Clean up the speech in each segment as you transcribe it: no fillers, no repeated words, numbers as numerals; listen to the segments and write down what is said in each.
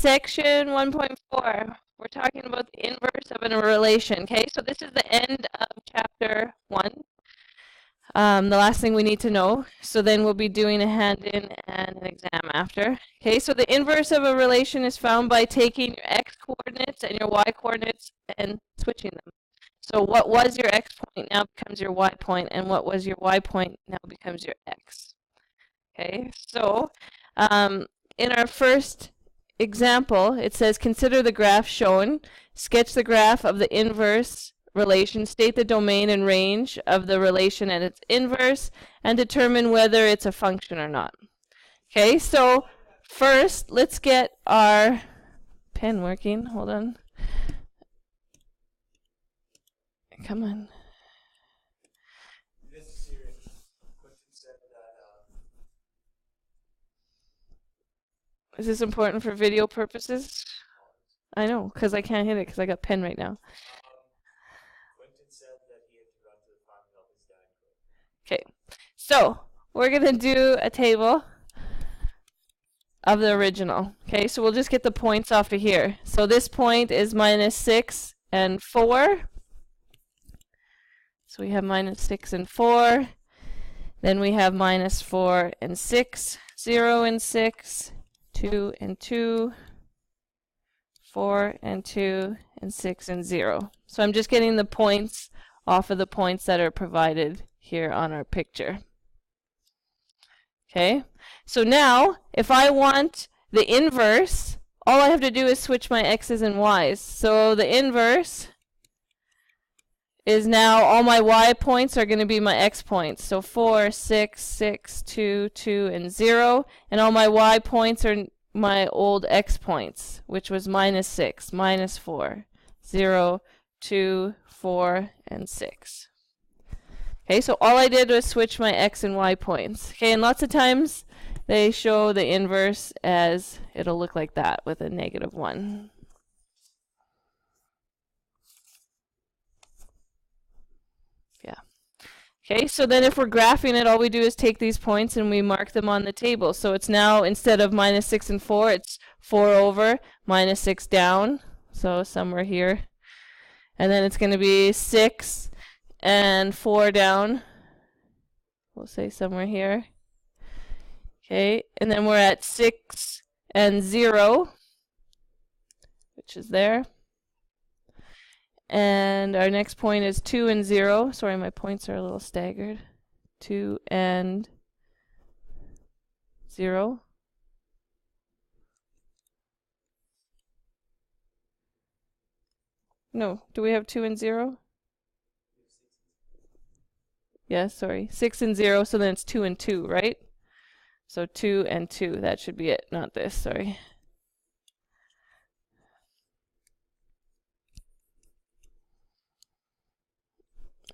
section 1.4. We're talking about the inverse of a relation. Okay, so this is the end of chapter 1. The last thing we need to know. So then we'll be doing a hand-in and an exam after. Okay, so the inverse of a relation is found by taking your x-coordinates and your y-coordinates and switching them. So what was your x point now becomes your y point, and what was your y point now becomes your x. Okay, so in our first example, it says consider the graph shown, sketch the graph of the inverse relation, state the domain and range of the relation and its inverse, and determine whether it's a function or not. Okay, so first let's get our pen working. Hold on. Come on. Is this important for video purposes? I know, because I can't hit it because I got pen right now. Okay, so we're going to do a table of the original. Okay, so we'll just get the points off of here. So this point is minus 6 and 4. So we have minus 6 and 4. Then we have minus 4 and 6, 0 and 6, 2 and 2, 4 and 2, and 6 and 0. So I'm just getting the points off of the points that are provided here on our picture. Okay, so now if I want the inverse, all I have to do is switch my x's and y's. So the inverse is now all my y points are going to be my x points. So 4, 6, 6, 2, 2, and 0. And all my y points are my old x points, which was minus 6, minus 4, 0, 2, 4, and 6. Okay, so all I did was switch my x and y points. Okay, and lots of times they show the inverse as it'll look like that with a negative 1. Okay, so then if we're graphing it, all we do is take these points and we mark them on the table. So it's now, instead of minus 6 and 4, it's 4 over, minus 6 down, so somewhere here. And then it's going to be 6 and 4 down. We'll say somewhere here. Okay, and then we're at 6 and 0, which is there. And our next point is 2 and 0. Sorry, my points are a little staggered. 2 and 0. No, do we have 2 and 0? Yeah, sorry. 6 and 0, so then it's 2 and 2, right? So 2 and 2, that should be it, not this, sorry.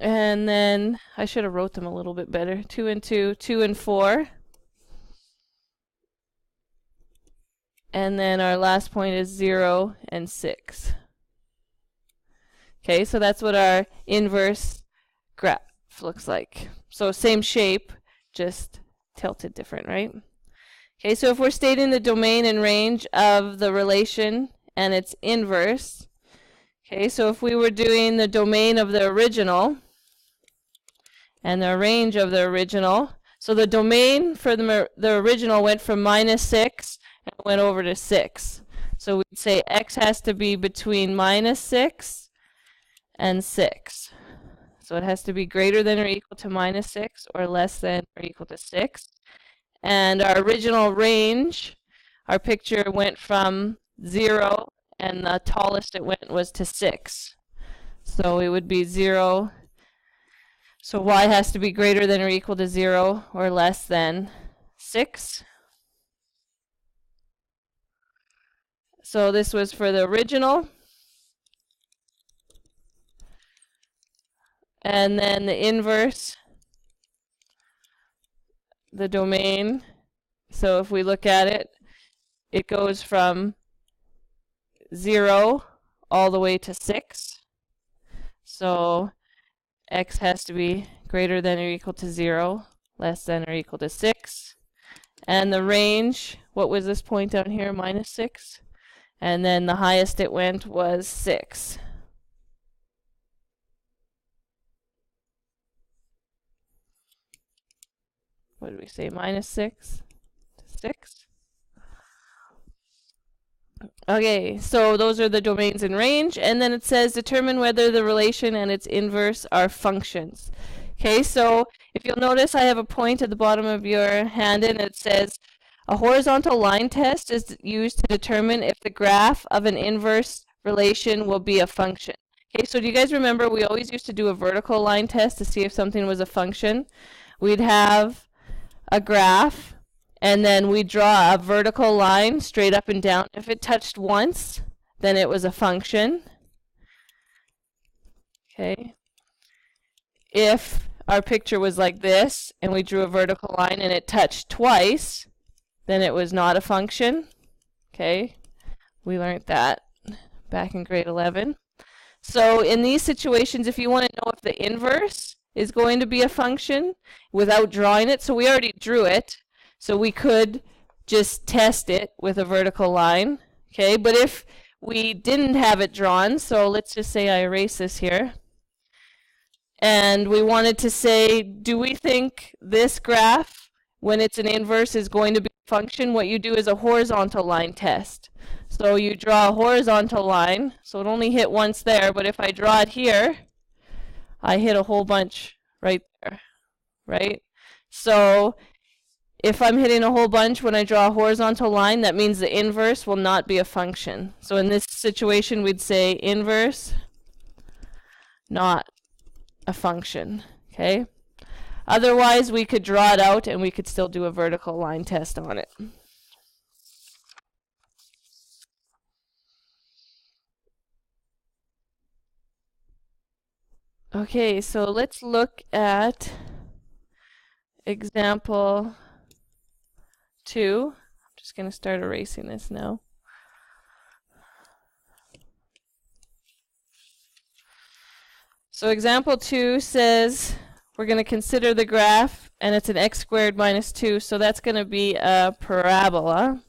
And then I should have wrote them a little bit better. 2 and 2, 2 and 4. And then our last point is 0 and 6. Okay, so that's what our inverse graph looks like. So same shape, just tilted different, right? Okay, so if we're stating the domain and range of the relation and its inverse, okay, so if we were doing the domain of the original and the range of the original, so the domain for the original went from minus 6 and went over to 6. So we'd say x has to be between minus 6 and 6. So it has to be greater than or equal to minus 6 or less than or equal to 6. And our original range, our picture went from 0 and the tallest it went was to 6. So it would be 0. So y has to be greater than or equal to 0 or less than 6. So this was for the original. And then the inverse, the domain. So if we look at it, it goes from 0 all the way to 6. So x has to be greater than or equal to 0, less than or equal to 6. And the range, what was this point down here, minus 6? and then the highest it went was 6. What did we say? Minus 6 to 6. Okay, so those are the domains in range, and then it says determine whether the relation and its inverse are functions. Okay, so if you'll notice, I have a point at the bottom of your hand, and it says a horizontal line test is used to determine if the graph of an inverse relation will be a function. Okay, so do you guys remember we always used to do a vertical line test to see if something was a function? We'd have a graph, and then we draw a vertical line straight up and down. If it touched once, then it was a function. Okay. If our picture was like this, and we drew a vertical line and it touched twice, then it was not a function. Okay. We learned that back in grade 11. So in these situations, if you want to know if the inverse is going to be a function without drawing it, so we already drew it, so we could just test it with a vertical line. Okay, but if we didn't have it drawn, so let's just say I erase this here, and we wanted to say, do we think this graph, when it's an inverse, is going to be a function? What you do is a horizontal line test. So you draw a horizontal line, so it only hit once there, but if I draw it here, I hit a whole bunch right there, right? So if I'm hitting a whole bunch when I draw a horizontal line, that means the inverse will not be a function. So in this situation, we'd say inverse, not a function, okay? Otherwise, we could draw it out and we could still do a vertical line test on it. Okay, so let's look at example 2. I'm just going to start erasing this now. So example 2 says we're going to consider the graph, and it's an x squared minus 2, so that's going to be a parabola.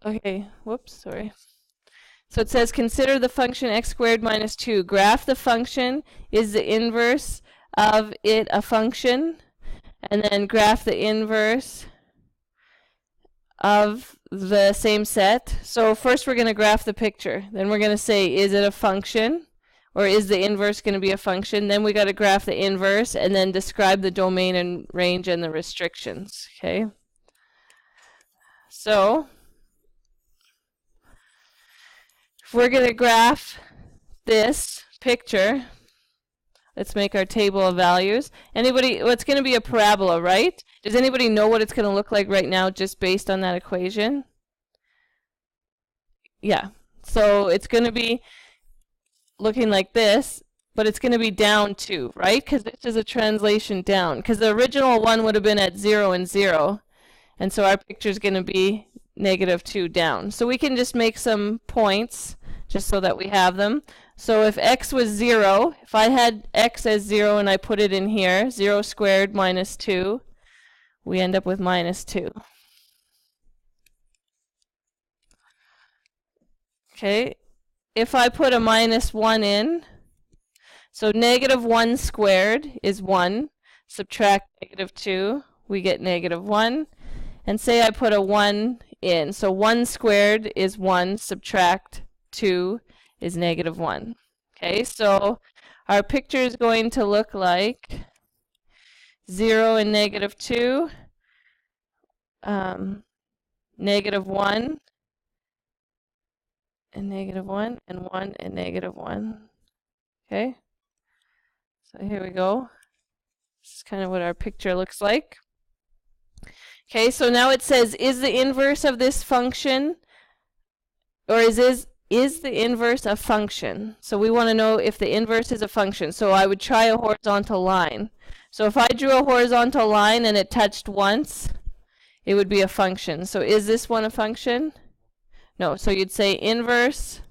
Okay, whoops, sorry. So it says consider the function x squared minus 2. Graph the function. Is the inverse of it a function? And then graph the inverse of the same set. So first we're going to graph the picture. Then we're going to say, is it a function? Or is the inverse going to be a function? Then we got to graph the inverse and then describe the domain and range and the restrictions. Okay. So if we're going to graph this picture, let's make our table of values. Anybody, well, it's going to be a parabola, right? Does anybody know what it's going to look like right now just based on that equation? Yeah. So it's going to be looking like this, but it's going to be down 2, right? Because this is a translation down. Because the original one would have been at 0 and 0. And so our picture is going to be -2 down. So we can just make some points just so that we have them. So if x was 0, if I had x as 0 and I put it in here, 0 squared minus 2, we end up with -2. Okay, if I put a -1 in, so -1 squared is 1, subtract -2, we get -1, and say I put a 1 in, so 1 squared is 1, subtract 2 is -1. Okay, so our picture is going to look like 0 and -2, -1 and -1, and 1 and -1. Okay, so here we go. This is kind of what our picture looks like. Okay, so now it says, is the inverse of this function, or is the inverse a function? So we want to know if the inverse is a function. So I would try a horizontal line. So if I drew a horizontal line and it touched once, it would be a function. So is this one a function? No. So you'd say inverse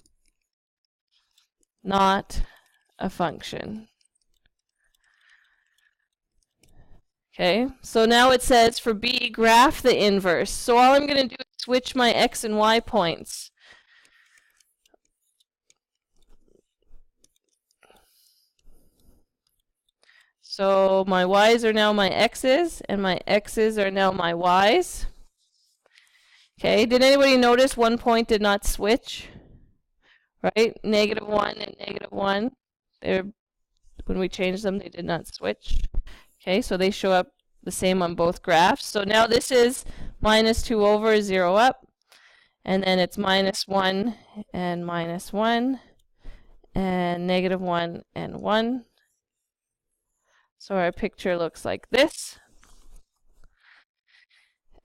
not a function. Okay, so now it says for b, graph the inverse. So all I'm going to do is switch my x and y points. So my y's are now my x's, and my x's are now my y's. Okay, did anybody notice one point did not switch? Right, -1 and -1. When we changed them, they did not switch. Okay, so they show up the same on both graphs. So now this is -2 over, 0 up. And then it's -1 and -1. And -1 and 1. So our picture looks like this.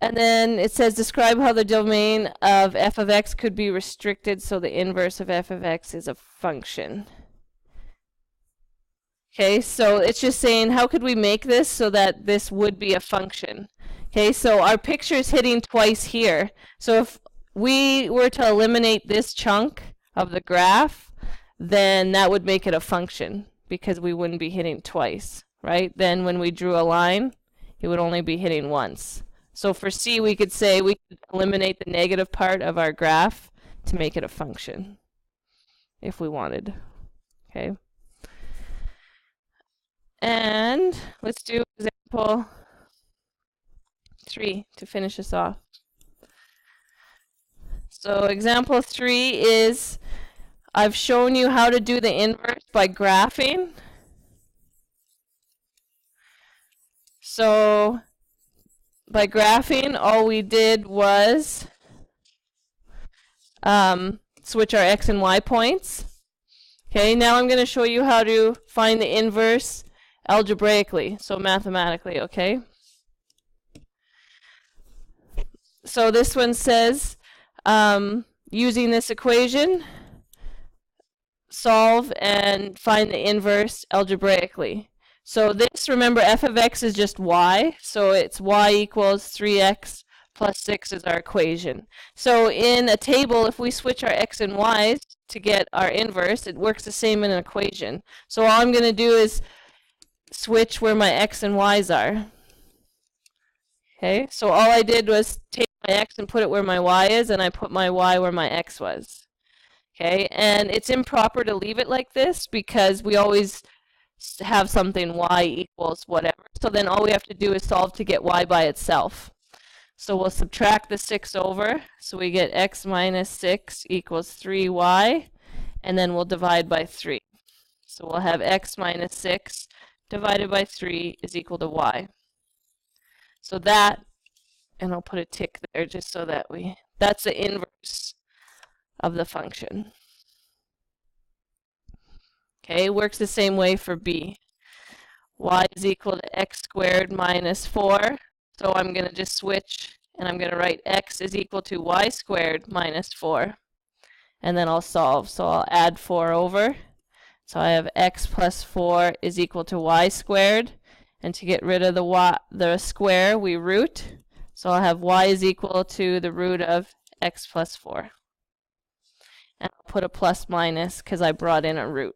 And then it says describe how the domain of f of x could be restricted so the inverse of f of x is a function. Okay, so it's just saying how could we make this so that this would be a function. Okay, so our picture is hitting twice here. So if we were to eliminate this chunk of the graph, then that would make it a function because we wouldn't be hitting twice, right? Then when we drew a line, it would only be hitting once. So for C, we could say we could eliminate the negative part of our graph to make it a function if we wanted. Okay. And let's do example 3 to finish this off. So example 3 is I've shown you how to do the inverse by graphing. So by graphing, all we did was switch our x and y points. Okay, now I'm going to show you how to find the inverse algebraically, so mathematically, okay? So this one says, using this equation, solve and find the inverse algebraically. So this, remember, f of x is just y, so it's y equals 3x plus 6 is our equation. So in a table, if we switch our x and y's to get our inverse, it works the same in an equation. So all I'm going to do is switch where my x and y's are. Okay, so all I did was take my x and put it where my y is, and I put my y where my x was. Okay, and it's improper to leave it like this because we always have something y equals whatever. So then all we have to do is solve to get y by itself. So we'll subtract the 6 over, so we get x minus 6 equals 3y, and then we'll divide by 3. So we'll have x minus 6 divided by 3 is equal to y. So that, and I'll put a tick there just so that that's the inverse of the function. Okay, works the same way for b. Y is equal to x squared minus 4. So I'm going to just switch, and I'm going to write x is equal to y squared minus 4. And then I'll solve. So I'll add 4 over. So I have x plus 4 is equal to y squared. And to get rid of the square, we root. So I'll have y is equal to the root of x plus 4. And I'll put a plus minus because I brought in a root.